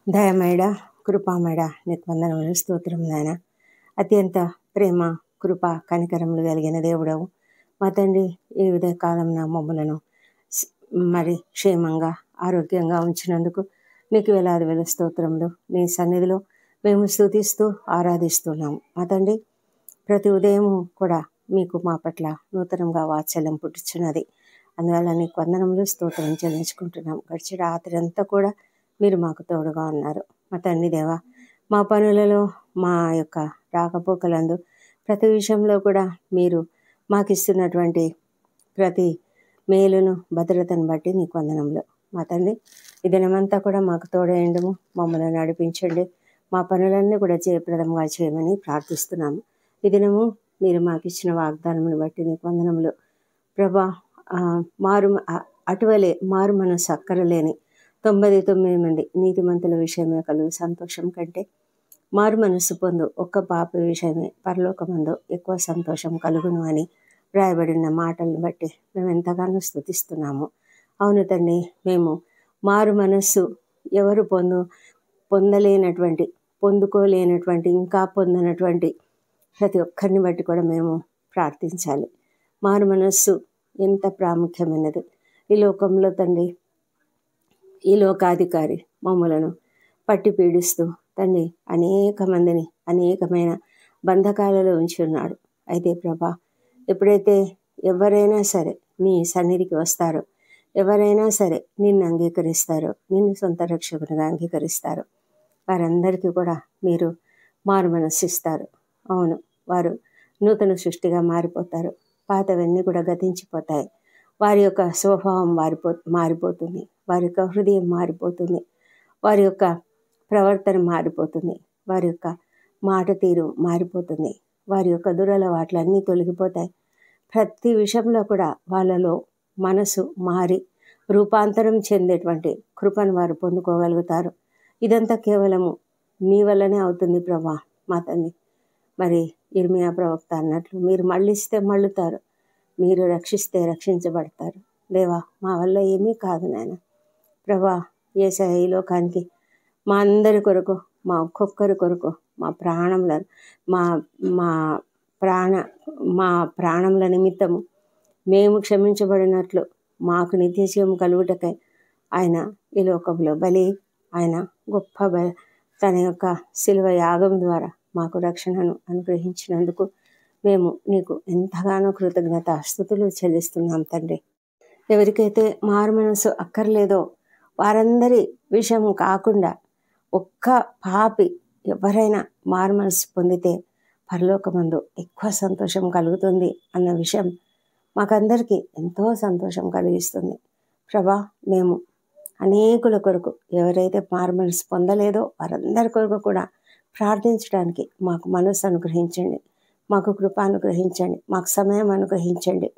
దయమేడ కృపామేడ నీకు వందనములు స్తోత్రం నాయన. అత్యంత ప్రేమ కృప కనికరములు కలిగిన దేవుడవు మా తండ్రి. ఈ ఉదయకాలం నా మమ్మలను మరి క్షేమంగా ఆరోగ్యంగా ఉంచినందుకు నీకు వేలాది వేల స్తోత్రములు. నీ సన్నిధిలో మేము స్తుతిస్తూ ఆరాధిస్తున్నాము మా తండ్రి. ప్రతి ఉదయం కూడా మీకు మా పట్ల నూతనంగా వాత్సల్యం పుట్టుచున్నది. అందువల్ల నీకు వందనములు స్తోత్రం చెల్లించుకుంటున్నాం. గడిచిన రాత్రి అంతా కూడా మీరు మాకు తోడుగా ఉన్నారు మా తండ్రి దేవా. మా పనులలో మా యొక్క రాకపోకలందు ప్రతి విషయంలో కూడా మీరు మాకు ఇస్తున్నటువంటి ప్రతి మేలును భద్రతను బట్టి నీకు వందనములు మా తండ్రి. ఈ దినమంతా కూడా మాకు తోడేయండము, మమ్మల్ని నడిపించండి, మా పనులన్నీ కూడా జయప్రదంగా చేయమని ప్రార్థిస్తున్నాము. ఈ దినము మీరు మాకు ఇచ్చిన వాగ్దానమును బట్టి నీకు వందనములు ప్రభా. అటువలే మారు మనసు అక్కరలేని 99 మంది నీతిమంతుల విషయమే కలుగు సంతోషం కంటే మారు మనసు పొందు ఒక్క పాప విషయమే పరలోకమందు ఎక్కువ సంతోషం కలుగును అని వ్రాయబడిన మాటలను బట్టి మేము ఎంతగానో స్తుతిస్తున్నాము. అవును తండ్రి, మేము మారు మనస్సు ఎవరు పొందుకోలేనటువంటి ఇంకా పొందనటువంటి ప్రతి ఒక్కరిని బట్టి కూడా మేము ప్రార్థించాలి. మారు మనస్సు ఎంత ప్రాముఖ్యమైనది ఈ లోకంలో తండ్రి. ఈ లోకాధికారి మమ్మలను పట్టి పీడిస్తూ తండ్రి అనేక మందిని అనేకమైన బంధకాలలో ఉంచి ఉన్నాడు. అయితే ప్రభా, ఎప్పుడైతే ఎవరైనా సరే నీ సన్నిధికి వస్తారో, ఎవరైనా సరే నిన్ను అంగీకరిస్తారో, నిన్ను సొంత రక్షకునిగా అంగీకరిస్తారో వారందరికీ కూడా మీరు మారు మనస్సు ఇస్తారు. అవును, వారు నూతన సృష్టిగా మారిపోతారు. పాతవన్నీ కూడా గతించిపోతాయి. వారి యొక్క స్వభావం మారిపోతుంది. వారి యొక్క హృదయం మారిపోతుంది. వారి యొక్క ప్రవర్తన మారిపోతుంది. వారి యొక్క మాట తీరు మారిపోతుంది. వారి యొక్క దురలవాట్లన్నీ తొలగిపోతాయి. ప్రతి విషయంలో కూడా వాళ్ళలో మనసు మారి రూపాంతరం చెందేటువంటి కృపను వారు పొందుకోగలుగుతారు. ఇదంతా కేవలము నీ వల్లనే అవుతుంది ప్రభా మా తండ్రి. మరి ఇర్మియా ప్రవక్త అన్నట్లు మీరు మళ్ళిస్తే మళ్ళుతారు, మీరు రక్షిస్తే రక్షించబడతారు. దేవా, మా వల్ల ఏమీ కాదు నాయన ప్రభా. యేసయ్య ఈ లోకానికి మా అందరి కొరకు, మా ఒక్కొక్కరి కొరకు మా ప్రాణములను మా ప్రాణముల నిమిత్తము మేము క్షమించబడినట్లు మాకు నిత్యజీవం కలుగుటకై ఆయన ఈ లోకంలో బలి, ఆయన గొప్ప తన యొక్క శిలువ యాగం ద్వారా మాకు రక్షణను అనుగ్రహించినందుకు మేము నీకు ఎంతగానో కృతజ్ఞతాస్తుతులు చెల్లిస్తున్నాం తండ్రి. ఎవరికైతే మారు మనసు అక్కర్లేదో వారందరి విషయం కాకుండా ఒక్క పాపి ఎవరైనా మారు మనసు పొందితే పరలోకమందు ఎక్కువ సంతోషం కలుగుతుంది అన్న విషయం మాకందరికీ ఎంతో సంతోషం కలిగిస్తుంది ప్రభా. మేము అనేకుల కొరకు, ఎవరైతే మారు మనసు పొందలేదో వారందరి కొరకు కూడా ప్రార్థించడానికి మాకు మనసు అనుగ్రహించండి, మాకు కృప అనుగ్రహించండి, మాకు సమయం అనుగ్రహించండి.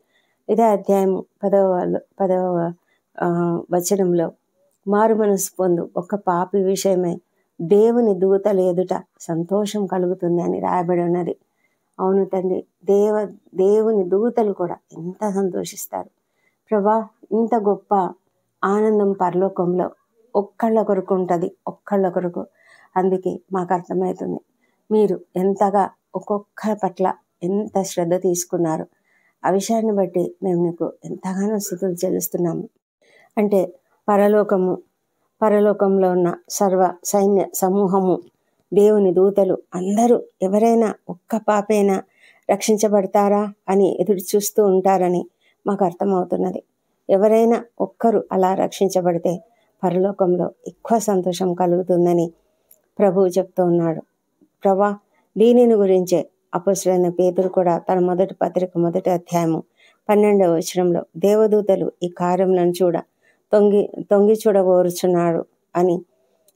ఇదే అధ్యాయం 10వ వచనంలో మారు మనసు పొందు ఒక్క పాపి విషయమే దేవుని దూతల ఎదుట సంతోషం కలుగుతుంది అని రాయబడి ఉన్నది. అవును తండ్రి, దేవుని దూతలు కూడా ఎంత సంతోషిస్తారు ప్రభా. ఇంత గొప్ప ఆనందం పరలోకంలో ఒక్కళ్ళ కొరకు ఉంటుంది, ఒక్కళ్ళ కొరకు. అందుకే మాకు అర్థమవుతుంది మీరు ఎంతగా ఒక్కొక్కరి పట్ల ఎంత శ్రద్ధ తీసుకున్నారు. ఆ విషయాన్ని బట్టి మేము నీకు ఎంతగానో స్తుతులు చెల్లిస్తున్నాము. అంటే పరలోకంలో ఉన్న సర్వ సైన్య సమూహము, దేవుని దూతలు అందరూ ఎవరైనా ఒక్క పాపైనా రక్షించబడతారా అని ఎదురు చూస్తూ ఉంటారని మాకు అర్థమవుతున్నది. ఎవరైనా ఒక్కరు అలా రక్షించబడితే పరలోకంలో ఎక్కువ సంతోషం కలుగుతుందని ప్రభువు చెప్తూ ఉన్నాడు ప్రభా. దీనిని గురించే అపొస్తలుడైన పేతురు కూడా తన మొదటి పత్రిక 1వ అధ్యాయము 12వ వచనంలో దేవదూతలు ఈ కార్యములను తొంగి చూడగోరుచున్నాడు అని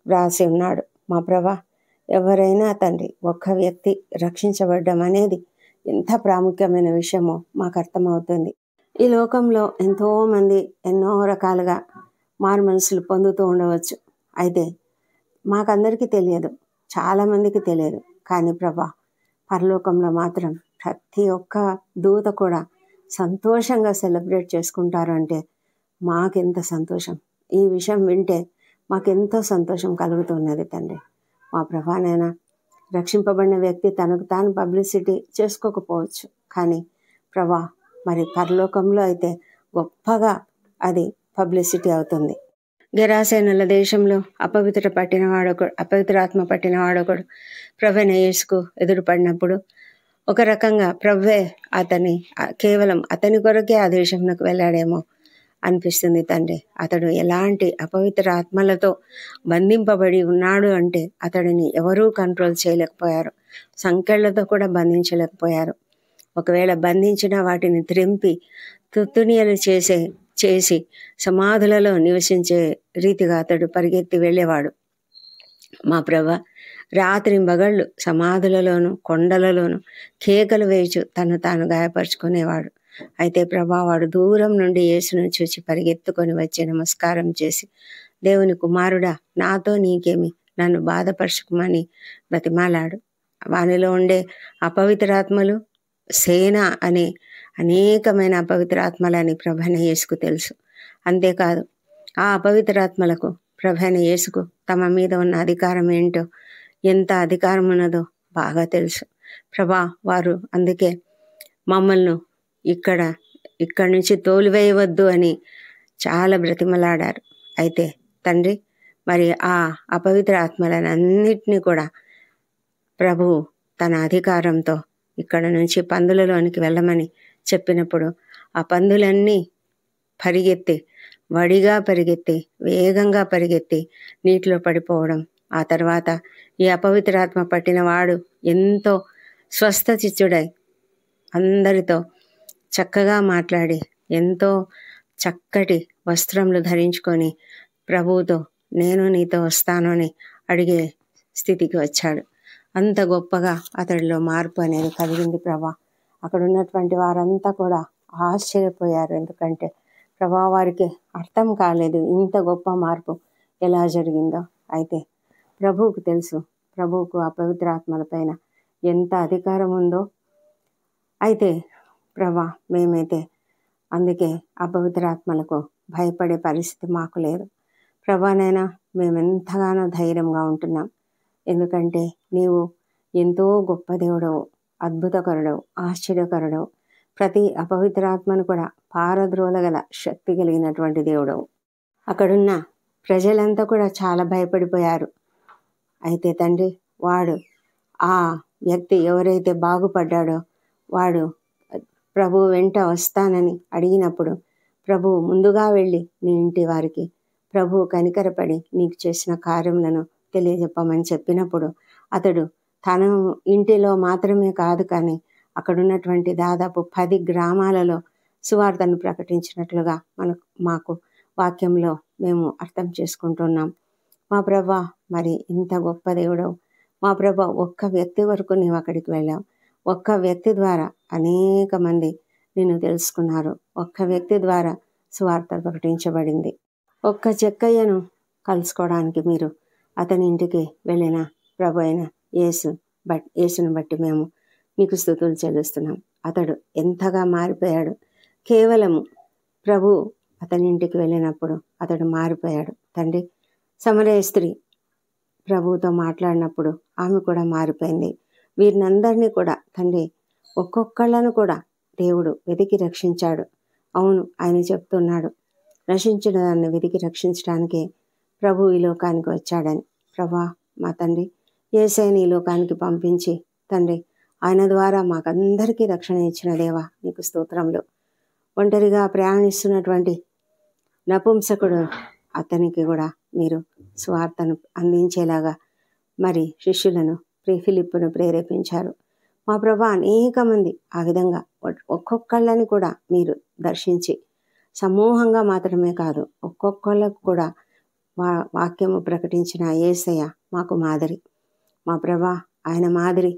వ్రాసి ఉన్నాడు. మా ప్రభా, ఎవరైనా తండ్రి ఒక్క వ్యక్తి రక్షించబడడం అనేది ఎంత ప్రాముఖ్యమైన విషయమో మాకు అర్థమవుతుంది. ఈ లోకంలో ఎంతోమంది ఎన్నో రకాలుగా మారు మనసులు పొందుతూ ఉండవచ్చు. అయితే మాకందరికీ తెలియదు, చాలామందికి తెలియదు. కానీ ప్రభా, పరలోకంలో మాత్రం ప్రతి ఒక్క దూత కూడా సంతోషంగా సెలబ్రేట్ చేసుకుంటారు అంటే మాకెంత సంతోషం. ఈ విషయం వింటే మాకెంతో సంతోషం కలుగుతున్నది తండ్రి. మా ప్రభానైనా రక్షింపబడిన వ్యక్తి తనకు తాను పబ్లిసిటీ చేసుకోకపోవచ్చు, కానీ ప్రభా మరి పరలోకంలో అయితే గొప్పగా అది పబ్లిసిటీ అవుతుంది. గెరాసేనుల దేశంలో అపవిత్రాత్మ పట్టిన వాడొకడు ప్రభువైన యేసుకు ఎదురుపడినప్పుడు ఒక రకంగా ప్రభువే కేవలం అతని కొరకే ఆ దేశంలోకి వెళ్ళాడేమో అనిపిస్తుంది తండ్రి. అతడు ఎలాంటి అపవిత్ర ఆత్మలతో బంధింపబడి ఉన్నాడు అంటే అతడిని ఎవరూ కంట్రోల్ చేయలేకపోయారు, సంకెళ్లతో కూడా బంధించలేకపోయారు. ఒకవేళ బంధించిన వాటిని త్రెంపి తుత్తునియలు చేసి సమాధులలో నివసించే రీతిగా అతడు పరిగెత్తి వెళ్ళేవాడు. మా ప్రభ రాత్రింబగళ్ళు సమాధులలోను కొండలలోను కేకలు వేయచు తను తాను గాయపరుచుకునేవాడు. అయితే ప్రభా వాడు దూరం నుండి యేసును చూచి పరిగెత్తుకొని వచ్చి నమస్కారం చేసి, దేవుని కుమారుడా, నాతో నీకేమి, నన్ను బాధపరచుకోమని బ్రతిమాలాడు. వానిలో ఉండే అపవిత్రాత్మలు సేన అనే అనేకమైన అపవిత్రాత్మలని ప్రభువైన యేసుకు తెలుసు. అంతేకాదు, ఆ అపవిత్రాత్మలకు ప్రభువైన యేసుకు తమ మీద ఉన్న అధికారం ఏంటో, ఎంత అధికారం ఉన్నదో బాగా తెలుసు. ప్రభా వారు అందుకే మమ్మల్ని ఇక్కడి నుంచి తోలివేయవద్దు అని చాలా బ్రతిమలాడారు. అయితే తండ్రి మరి ఆ అపవిత్ర ఆత్మలన్నిటినీ కూడా ప్రభువు తన అధికారంతో ఇక్కడ నుంచి పందులలోనికి వెళ్ళమని చెప్పినప్పుడు ఆ పందులన్నీ వడిగా పరిగెత్తి వేగంగా పరిగెత్తి నీటిలో పడిపోవడం, ఆ తర్వాత ఈ అపవిత్రాత్మ పట్టిన వాడు ఎంతో స్వస్థచిత్తుడై అందరితో చక్కగా మాట్లాడి ఎంతో చక్కటి వస్త్రములు ధరించుకొని ప్రభువుతో నేను నీతో వస్తాను అని అడిగే స్థితికి వచ్చాడు. అంత గొప్పగా అతడిలో మార్పు అనేది కలిగింది ప్రభా. అక్కడ ఉన్నటువంటి వారంతా కూడా ఆశ్చర్యపోయారు. ఎందుకంటే ప్రభా వారికి అర్థం కాలేదు ఇంత గొప్ప మార్పు ఎలా జరిగిందో. అయితే ప్రభువుకు తెలుసు, ప్రభువుకు అపవిత్రాత్మల పైన ఎంత అధికారం ఉందో. అయితే ప్రభా మేమైతే అందుకే అపవిత్రాత్మలకు భయపడే పరిస్థితి మాకు లేదు ప్రభానైనా. మేమెంతగానో ధైర్యంగా ఉంటున్నాం. ఎందుకంటే నీవు ఎంతో గొప్ప దేవుడవు, అద్భుతకరుడవు, ఆశ్చర్యకరుడవు, ప్రతి అపవిత్రాత్మను కూడా పారద్రోలగల శక్తి కలిగినటువంటి దేవుడవు. అక్కడున్న ప్రజలంతా కూడా చాలా భయపడిపోయారు. అయితే తండ్రి వాడు ఆ వ్యక్తి ఎవరైతే బాగుపడ్డాడో వాడు ప్రభువు వెంట వస్తానని అడిగినప్పుడు ప్రభువు ముందుగా వెళ్ళి నీ ఇంటి వారికి ప్రభువు కనికరపడి నీకు చేసిన కార్యములను తెలియజెప్పమని చెప్పినప్పుడు అతడు తన ఇంటిలో మాత్రమే కాదు కానీ అక్కడున్నటువంటి దాదాపు 10 గ్రామాలలో సువార్తను ప్రకటించినట్లుగా మాకు వాక్యంలో మేము అర్థం చేసుకుంటున్నాం. మా ప్రభా మరి ఇంత గొప్ప దేవుడవు మా ప్రభా. ఒక్క వ్యక్తి వరకు నీవు అక్కడికి వెళ్ళావు. ఒక్క వ్యక్తి ద్వారా అనేక మంది నిన్ను తెలుసుకున్నారు. ఒక్క వ్యక్తి ద్వారా సువార్త ప్రకటించబడింది. ఒక్క చెక్కయ్యను కలుసుకోవడానికి మీరు అతని ఇంటికి వెళ్ళిన ప్రభు అయిన యేసును బట్టి మేము నీకు స్తుతులు చెల్లిస్తున్నాం. అతడు ఎంతగా మారిపోయాడు. కేవలము ప్రభు అతని ఇంటికి వెళ్ళినప్పుడు అతడు మారిపోయాడు. తండ్రి సమరయ స్త్రీ ప్రభువుతో మాట్లాడినప్పుడు ఆమె కూడా మారిపోయింది. వీరినందరినీ కూడా తండ్రి ఒక్కొక్కళ్ళను కూడా దేవుడు వెతికి రక్షించాడు. అవును, ఆయన చెప్తున్నాడు నశించిన దాన్ని వెతికి రక్షించడానికే ప్రభు ఈ లోకానికి వచ్చాడని. ప్రభా మా తండ్రి యేసయ్యని ఈ లోకానికి పంపించి తండ్రి ఆయన ద్వారా మాకందరికీ రక్షణ ఇచ్చిన దేవా నీకు స్తోత్రములు. ఒంటరిగా ప్రయాణిస్తున్నటువంటి నపుంసకుడు అతనికి కూడా మీరు సువార్తను అందించేలాగా మరి శిష్యులను ఫిలిప్పును ప్రేరేపించారు. మా ప్రభా అనేక మంది ఆ విధంగా ఒక్కొక్కళ్ళని కూడా మీరు దర్శించి సమూహంగా మాత్రమే కాదు ఒక్కొక్కళ్ళకు కూడా వాక్యము ప్రకటించిన యేసయ్య మాకు మాదిరి. మా ప్రభా ఆయన మాదిరి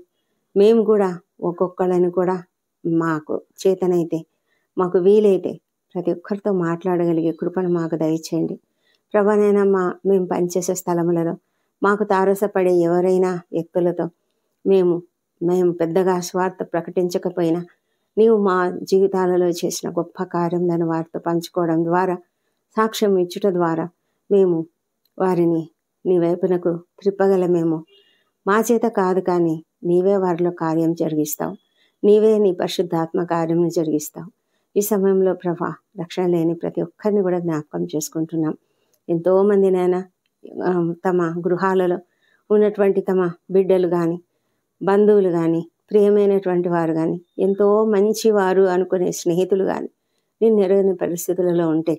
మేము కూడా ఒక్కొక్కళ్ళని కూడా మాకు చేతనైతే మాకు వీలైతే ప్రతి ఒక్కరితో మాట్లాడగలిగే కృపను మాకు దయచేయండి ప్రభానైనా. మేము పనిచేసే స్థలములలో మాకు తారసపడే ఎవరైనా వ్యక్తులతో మేము పెద్దగా స్వార్థ ప్రకటించకపోయినా నీవు మా జీవితాలలో చేసిన గొప్ప కార్యములను వారితో పంచుకోవడం ద్వారా సాక్ష్యం ఇచ్చుట ద్వారా మేము వారిని నీ వైపునకు త్రిప్పగలమేమో. మా చేత కాదు, కానీ నీవే వారిలో కార్యం జరిగిస్తావు. నీవే నీ పరిశుద్ధాత్మ కార్యం జరిగిస్తావు. ఈ సమయంలో ప్రభా, రక్షణ లేని ప్రతి ఒక్కరిని కూడా జ్ఞాపకం చేసుకుంటున్నాం. ఎంతోమంది నాయన తమ గృహాలలో ఉన్నటువంటి తమ బిడ్డలు కానీ, బంధువులు కానీ, ప్రియమైనటువంటి వారు కానీ, ఎంతో మంచివారు అనుకునే స్నేహితులు కానీ నేను ఎరగని పరిస్థితులలో ఉంటే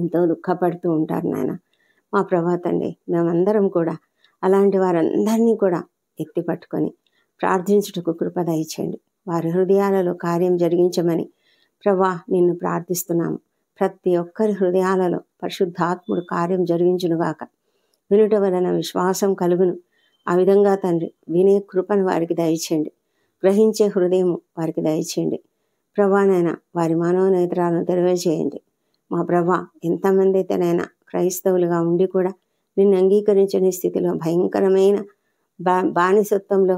ఎంతో దుఃఖపడుతూ ఉంటారు నాయన. మా ప్రభా తండ్రి, మేమందరం కూడా అలాంటి వారందరినీ కూడా ఎత్తి పట్టుకొని ప్రార్థించుటకు కృప దయచేయండి. వారి హృదయాలలో కార్యం జరిగించమని ప్రభా నిన్ను ప్రార్థిస్తున్నాము. ప్రతి ఒక్కరి హృదయాలలో పరిశుద్ధాత్ముడు కార్యం జరిగించునుగాక. వినుట వలన విశ్వాసం కలుగును. ఆ విధంగా తండ్రి వినే కృపను వారికి దయచేయండి. గ్రహించే హృదయము వారికి దయచేయండి. ప్రభానైనా వారి మనోనేత్రాలను తెరవేచేయండి. మా ప్రభా, ఎంతమంది అయితేనైనా క్రైస్తవులుగా ఉండి కూడా నిన్ను అంగీకరించని స్థితిలో భయంకరమైన బానిసత్వంలో,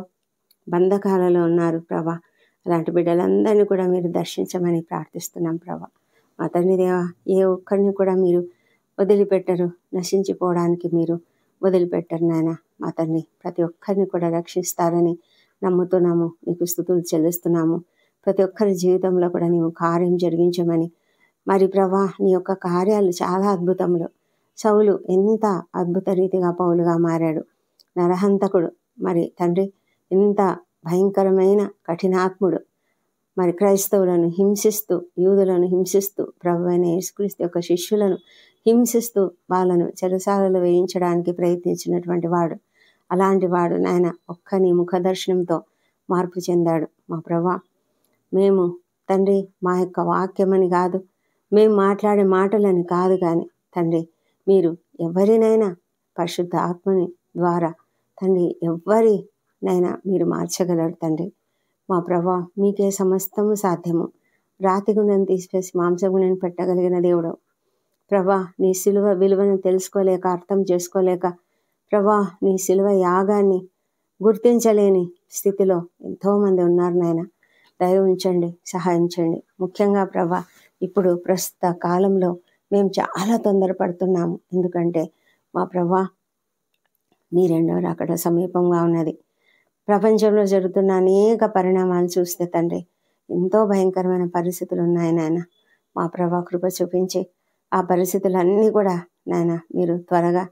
బంధకాలలో ఉన్నారు ప్రభా. అలాంటి బిడ్డలందరినీ కూడా మీరు దర్శించమని ప్రార్థిస్తున్నాం ప్రభా. మా తండ్రి దేవా, ఏ ఒక్కరిని కూడా మీరు వదిలిపెట్టరు, నశించిపోవడానికి మీరు వదిలిపెట్టరు నాయన. మా తండ్రి, ప్రతి ఒక్కరిని కూడా రక్షిస్తారని నమ్ముతున్నాము. నీకు స్తుతులు చెల్లిస్తున్నాము. ప్రతి ఒక్కరి జీవితంలో కూడా నీవు కార్యం జరిగించమని. మరి ప్రభా, నీ యొక్క కార్యాలు చాలా అద్భుతములు. సౌలు ఎంత అద్భుత రీతిగా పౌలుగా మారాడు. నరహంతకుడు మరి తండ్రి ఎంత భయంకరమైన కఠినాత్ముడు, మరి క్రైస్తవులను హింసిస్తూ, యూదులను హింసిస్తూ, ప్రభువైన యేసుక్రీస్తు యొక్క శిష్యులను హింసిస్తూ వాళ్ళను చెరసాలలో వేయించడానికి ప్రయత్నించినటువంటి వాడు. అలాంటి వాడు నాయన ఒక్క నీ ముఖ దర్శనంతో మార్పు చెందాడు. మా ప్రభా, మేము తండ్రి మా యొక్క వాక్యమని కాదు, మేము మాట్లాడే మాటలని కాదు, కానీ తండ్రి మీరు ఎవరినైనా పరిశుద్ధ ఆత్మని ద్వారా తండ్రి ఎవరినైనా మీరు మార్చగలరు తండ్రి. మా ప్రభా, మీకే సమస్తము సాధ్యము. రాతి గుండెను తీసివేసి మాంసగుండెను పెట్టగలిగిన దేవుడు ప్రభా, నీ సిలువ విలువను తెలుసుకోలేక, అర్థం చేసుకోలేక ప్రభా, నీ సిలువ యాగాన్ని గుర్తించలేని స్థితిలో ఎంతోమంది ఉన్నారు నాయన. దయ ఉంచండి, సహాయం చేయండి. ముఖ్యంగా ప్రభా, ఇప్పుడు ప్రస్తుత కాలంలో మేము చాలా తొందరపడుతున్నాము. ఎందుకంటే మా ప్రభా, నీ రెండవ రాకడ సమీపంగా ఉన్నది. ప్రపంచంలో జరుగుతున్న అనేక పరిణామాలు చూస్తే తండ్రి ఎంతో భయంకరమైన పరిస్థితులు ఉన్నాయి నాయన. మా ప్రభా, కృప చూపించి ఆ పరిస్థితులన్నీ కూడా నాయన మీరు త్వరగా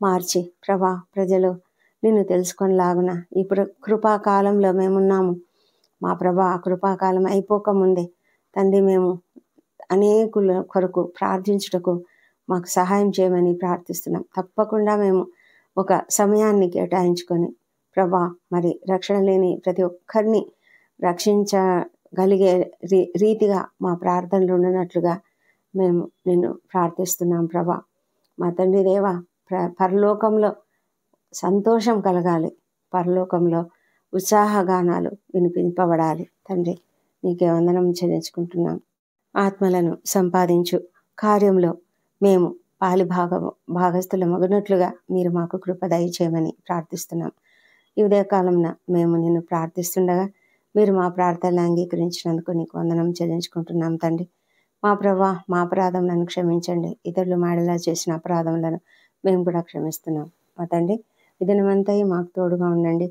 మార్చి ప్రభా, ప్రజలు నిన్ను తెలుసుకొనిలాగున ఇప్పుడు కృపాకాలంలో మేమున్నాము. మా ప్రభా, ఆ కృపాకాలం అయిపోకముందే తండ్రి మేము అనేకుల కొరకు ప్రార్థించుటకు మాకు సహాయం చేయమని ప్రార్థిస్తున్నాం. తప్పకుండా మేము ఒక సమయాన్ని కేటాయించుకొని ప్రభా, మరి రక్షణ లేని ప్రతి ఒక్కరిని రక్షించగలిగే రీతిగా మా ప్రార్థనలు ఉండనట్లుగా మేము నిన్ను ప్రార్థిస్తున్నాం ప్రభా. మా తండ్రి దేవా, పరలోకంలో సంతోషం కలగాలి, పరలోకంలో ఉత్సాహగానాలు వినిపింపబడాలి తండ్రి. నీకే వందనం చెల్లించుకుంటున్నాం. ఆత్మలను సంపాదించు కార్యంలో మేము భాగస్థుల మగునట్లుగా మీరు మాకు కృప దయచేయమని ప్రార్థిస్తున్నాం. ఈ ఉదయకాలంన మేము నిన్ను ప్రార్థిస్తుండగా మీరు మా ప్రార్థనలు అంగీకరించినందుకు నీకు వందనం చెల్లించుకుంటున్నాం తండ్రి. మా ప్రభా, మా అపరాధములను క్షమించండి. ఇతరులు మాడేలా చేసిన అపరాధములను మేము కూడా క్షమిస్తున్నాం. మా తండ్రి, ఈ దినమంతా మాకు తోడుగా ఉండండి.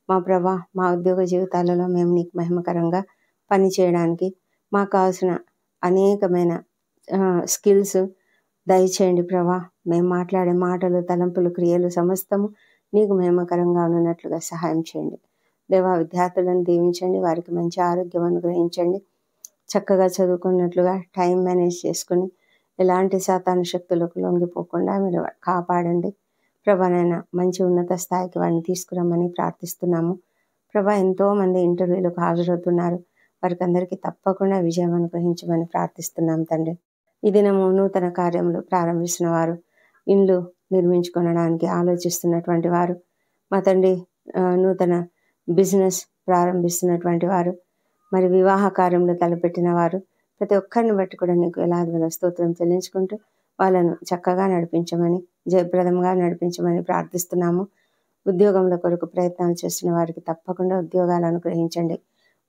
మా ప్రభా, మా ఉద్యోగ జీవితాలలో మేము నీకు మహిమకరంగా పని చేయడానికి మాకు కావాల్సిన అనేకమైన స్కిల్స్ దయచేయండి ప్రభా. మేము మాట్లాడే మాటలు, తలంపులు, క్రియలు సమస్తము నీకు మహిమకరంగా ఉన్నట్లుగా సహాయం చేయండి దేవా. విద్యార్థులను దీవించండి, వారికి మంచి ఆరోగ్యం అనుగ్రహించండి. చక్కగా చదువుకున్నట్లుగా టైం మేనేజ్ చేసుకుని ఎలాంటి సాతాను శక్తులకు లొంగిపోకుండా మీరు కాపాడండి ప్రభానైనా. మంచి ఉన్నత స్థాయికి వారిని తీసుకురమ్మని ప్రార్థిస్తున్నాము ప్రభా. ఎంతోమంది ఇంటర్వ్యూలకు హాజరవుతున్నారు, వారికి అందరికీ తప్పకుండా విజయం అనుగ్రహించమని ప్రార్థిస్తున్నాం తండ్రి. ఈ దినము నూతన కార్యములు ప్రారంభిస్తున్న వారు, ఇండ్లు నిర్మించుకొనడానికి ఆలోచిస్తున్నటువంటి వారు, మా తండ్రి నూతన బిజినెస్ ప్రారంభిస్తున్నటువంటి వారు, మరి వివాహ కార్యంలో తలపెట్టిన వారు, ప్రతి ఒక్కరిని బట్టి కూడా నీకు ఎలాగ స్తోత్రం చెల్లించుకుంటూ వాళ్ళను చక్కగా నడిపించమని, జయప్రదంగా నడిపించమని ప్రార్థిస్తున్నాము. ఉద్యోగంలో కొరకు ప్రయత్నాలు చేస్తున్న వారికి తప్పకుండా ఉద్యోగాలు అనుగ్రహించండి.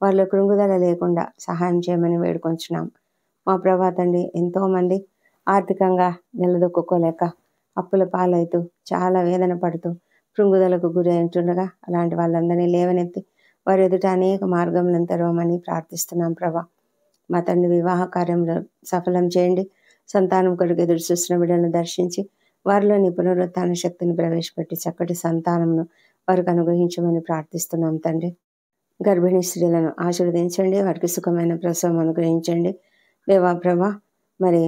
వాళ్ళు కృంగుదల లేకుండా సహాయం చేయమని వేడుకొంచున్నాం మా ప్రభా తండ్రి. ఎంతోమంది ఆర్థికంగా నిలదొక్కుకోలేక అప్పుల పాలవుతూ చాలా వేదన పడుతూ కృంగుదలకు గురి ఉంటుండగా అలాంటి వాళ్ళందరినీ లేవనెత్తి వారి ఎదుట అనేక మార్గములను తెరవమని ప్రార్థిస్తున్నాం ప్రభా. మా తండ్రి వివాహ కార్యంలో సఫలం చేయండి. సంతానం కొరకు ఎదురు చూస్తున్న బిడ్డలను దర్శించి వారిలో నీ పునరుత్థాన శక్తిని ప్రవేశపెట్టి చక్కటి సంతానంను వారికి అనుగ్రహించమని ప్రార్థిస్తున్నాం తండ్రి. గర్భిణీ స్త్రీలను ఆశీర్వదించండి, వారికి సుఖమైన ప్రసవం అనుగ్రహించండి దేవా ప్రభా. మరి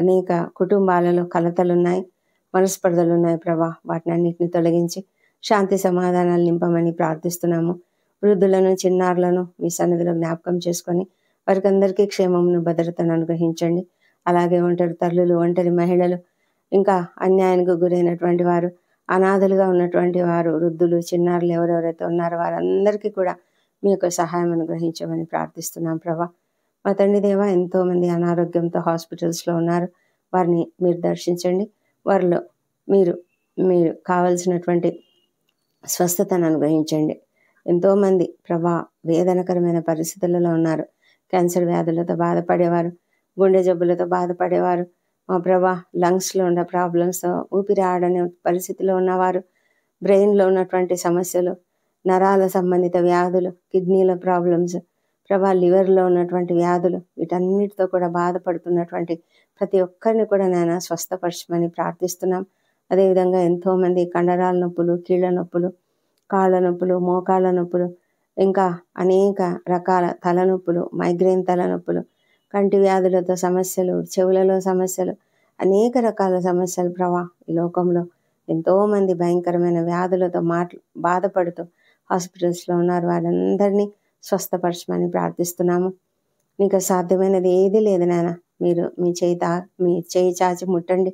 అనేక కుటుంబాలలో కలతలున్నాయి, మనస్పర్ధలున్నాయి ప్రభా. వాటిని అన్నింటినీ తొలగించి శాంతి సమాధానాలు నింపమని ప్రార్థిస్తున్నాము. వృద్ధులను చిన్నారులను మీ సన్నిధిలో జ్ఞాపకం చేసుకొని వారికి అందరికీ క్షేమమును భద్రతను అనుగ్రహించండి. అలాగే ఒంటరి తల్లులు, ఒంటరి మహిళలు, ఇంకా అన్యాయానికి గురైనటువంటి వారు, అనాథలుగా ఉన్నటువంటి వారు, వృద్ధులు, చిన్నారులు ఎవరెవరైతే ఉన్నారో వారందరికీ కూడా మీ యొక్క సహాయం అనుగ్రహించమని ప్రార్థిస్తున్నాం ప్రభా. మా తండ్రి దేవ, ఎంతోమంది అనారోగ్యంతో హాస్పిటల్స్లో ఉన్నారు. వారిని మీరు దర్శించండి. వారిలో మీరు మీరు కావలసినటువంటి స్వస్థతను అనుగ్రహించండి. ఎంతోమంది ప్రభా వేదనకరమైన పరిస్థితులలో ఉన్నారు. క్యాన్సర్ వ్యాధులతో బాధపడేవారు, గుండె జబ్బులతో బాధపడేవారు, మా ప్రభా లంగ్స్లో ఉన్న ప్రాబ్లమ్స్తో ఊపిరి ఆడని పరిస్థితిలో ఉన్నవారు, బ్రెయిన్లో ఉన్నటువంటి సమస్యలు, నరాల సంబంధిత వ్యాధులు, కిడ్నీల ప్రాబ్లమ్స్ ప్రభా, లివర్లో ఉన్నటువంటి వ్యాధులు, వీటన్నిటితో కూడా బాధపడుతున్నటువంటి ప్రతి ఒక్కరిని కూడా నేను స్వస్థపరచమని ప్రార్థిస్తున్నాం. అదేవిధంగా ఎంతోమంది కండరాల నొప్పులు, కీళ్ళ నొప్పులు, కాళ్ళ నొప్పులు, మోకాళ్ళ నొప్పులు, ఇంకా అనేక రకాల తలనొప్పులు, మైగ్రేన్ తలనొప్పులు, కంటి వ్యాధులతో సమస్యలు, చెవులలో సమస్యలు, అనేక రకాల సమస్యలు ప్రభా. ఈ లోకంలో ఎంతోమంది భయంకరమైన వ్యాధులతో బాధపడుతూ హాస్పిటల్స్లో ఉన్నారు. వారందరినీ స్వస్థపరచమని ప్రార్థిస్తున్నాము. నీకు సాధ్యమైనది ఏది లేదు నాయన. మీరు మీ చేయి చాచి ముట్టండి.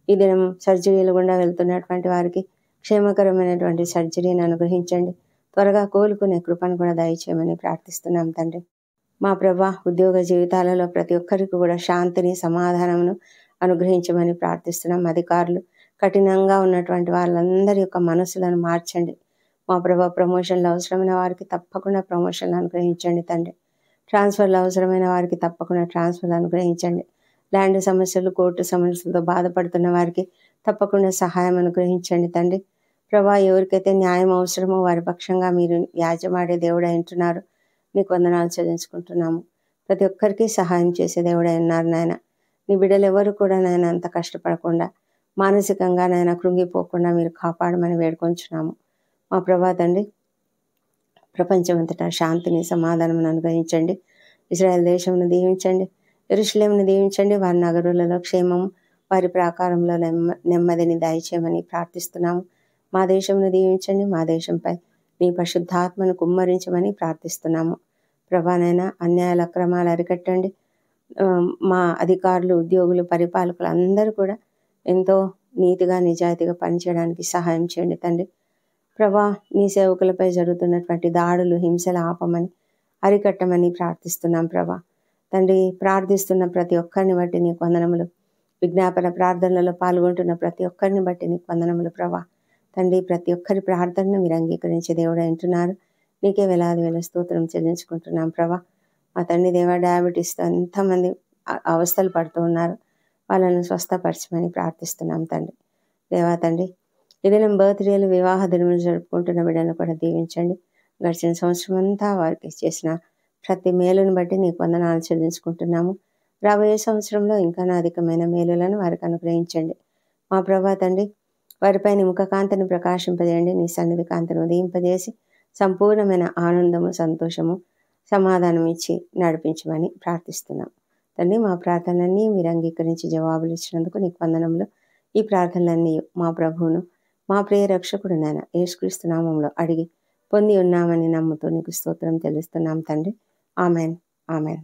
ఈ దినం సర్జరీలు గుండా వెళ్తున్నటువంటి వారికి క్షేమకరమైనటువంటి సర్జరీని అనుగ్రహించండి. త్వరగా కోలుకునే కృపను కూడా దయచేయమని ప్రార్థిస్తున్నాం తండ్రి. మా ప్రభా, ఉద్యోగ జీవితాలలో ప్రతి ఒక్కరికి కూడా శాంతిని, సమాధానమును అనుగ్రహించమని ప్రార్థిస్తున్నాం. అధికారులు కఠినంగా ఉన్నటువంటి వాళ్ళందరి యొక్క మనసులను మార్చండి. మా ప్రభా, ప్రమోషన్లు అవసరమైన వారికి తప్పకుండా ప్రమోషన్లు అనుగ్రహించండి తండ్రి. ట్రాన్స్ఫర్లు అవసరమైన వారికి తప్పకుండా ట్రాన్స్ఫర్లు అనుగ్రహించండి. ల్యాండ్ సమస్యలు, కోర్టు సమస్యలతో బాధపడుతున్న వారికి తప్పకుండా సహాయం అనుగ్రహించండి తండ్రి. ప్రభా, ఎవరికైతే న్యాయం అవసరమో వారి పక్షంగా మీరు వ్యాజ్యమాడే దేవుడై ఉంటున్నారు. నీకు వందనాలు చెల్లించుకుంటున్నాము. ప్రతి ఒక్కరికి సహాయం చేసే దేవుడై ఉన్నారు నాయన. నీ బిడ్డలు ఎవరు కూడా నాయన అంత కష్టపడకుండా, మానసికంగా నాయన కృంగిపోకుండా మీరు కాపాడమని వేడుకొంచున్నాము. మా ప్రభా తండ్రి, ప్రపంచమంతటా శాంతిని, సమాధానం అనుగ్రహించండి. ఇశ్రాయేల్ దేశంను దీవించండి, యెరూషలేమును దీవించండి. వారి నగరులలో క్షేమము, వారి ప్రాకారంలో నెమ్మదిని దయచేయమని ప్రార్థిస్తున్నాము. మా దేశంను దీవించండి. మా దేశంపై నీ పరిశుద్ధాత్మను కుమ్మరించమని ప్రార్థిస్తున్నాము. ప్రభానైనా అన్యాయాల అక్రమాలు అరికట్టండి. మా అధికారులు, ఉద్యోగులు, పరిపాలకులు అందరూ కూడా ఎంతో నీతిగా, నిజాయితీగా పనిచేయడానికి సహాయం చేయండి తండ్రి. ప్రభా, నీ సేవకులపై జరుగుతున్నటువంటి దాడులు, హింసలు ఆపమని, అరికట్టమని ప్రార్థిస్తున్నాం ప్రభా. తండ్రి, ప్రార్థిస్తున్న ప్రతి ఒక్కరిని బట్టి నీకు వందనములు. విజ్ఞాపన ప్రార్థనలలో పాల్గొంటున్న ప్రతి ఒక్కరిని బట్టి నీకు వందనములు ప్రభా. తండ్రి, ప్రతి ఒక్కరి ప్రార్థనను మీరు అంగీకరించే దేవుడు అంటున్నారు. నీకే వేలాది వేల స్తోత్రం చెల్లించుకుంటున్నాం ప్రభా. మా తండ్రి దేవా, డయాబెటీస్తో ఎంతమంది అవస్థలు పడుతూ ఉన్నారు. వాళ్ళను స్వస్థపరచమని ప్రార్థిస్తున్నాం తండ్రి. దేవా తండ్రి, ఏదైనా బర్త్డేలు, వివాహ దినములు జరుపుకుంటున్న బిడ్డలను కూడా దీవించండి. గడిచిన సంవత్సరం అంతా వారికి చేసిన ప్రతి మేలును బట్టి నీకు వందనాలు చెల్లించుకుంటున్నాము. రాబోయే సంవత్సరంలో ఇంకా అధికమైన మేలులను వారికి అనుగ్రహించండి. మా ప్రభా తండ్రి, వారిపై నీ ముఖ కాంతిని ప్రకాశింపజేయండి. నీ సన్నిధి కాంతిని ఉదయింపజేసి సంపూర్ణమైన ఆనందము, సంతోషము, సమాధానం ఇచ్చి నడిపించమని ప్రార్థిస్తున్నాం తండ్రి. మా ప్రార్థనలన్నీ మీరు అంగీకరించి జవాబులు ఇచ్చినందుకు నీకు వందనములు. ఈ ప్రార్థనలన్నీ మా ప్రభువును, మా ప్రియ రక్షకుడు నాయన యేసుక్రీస్తు నామములో అడిగి పొంది ఉన్నామని నమ్ముతూ నీకు స్తోత్రం తెలుస్తున్నాం తండ్రి. Amen, amen.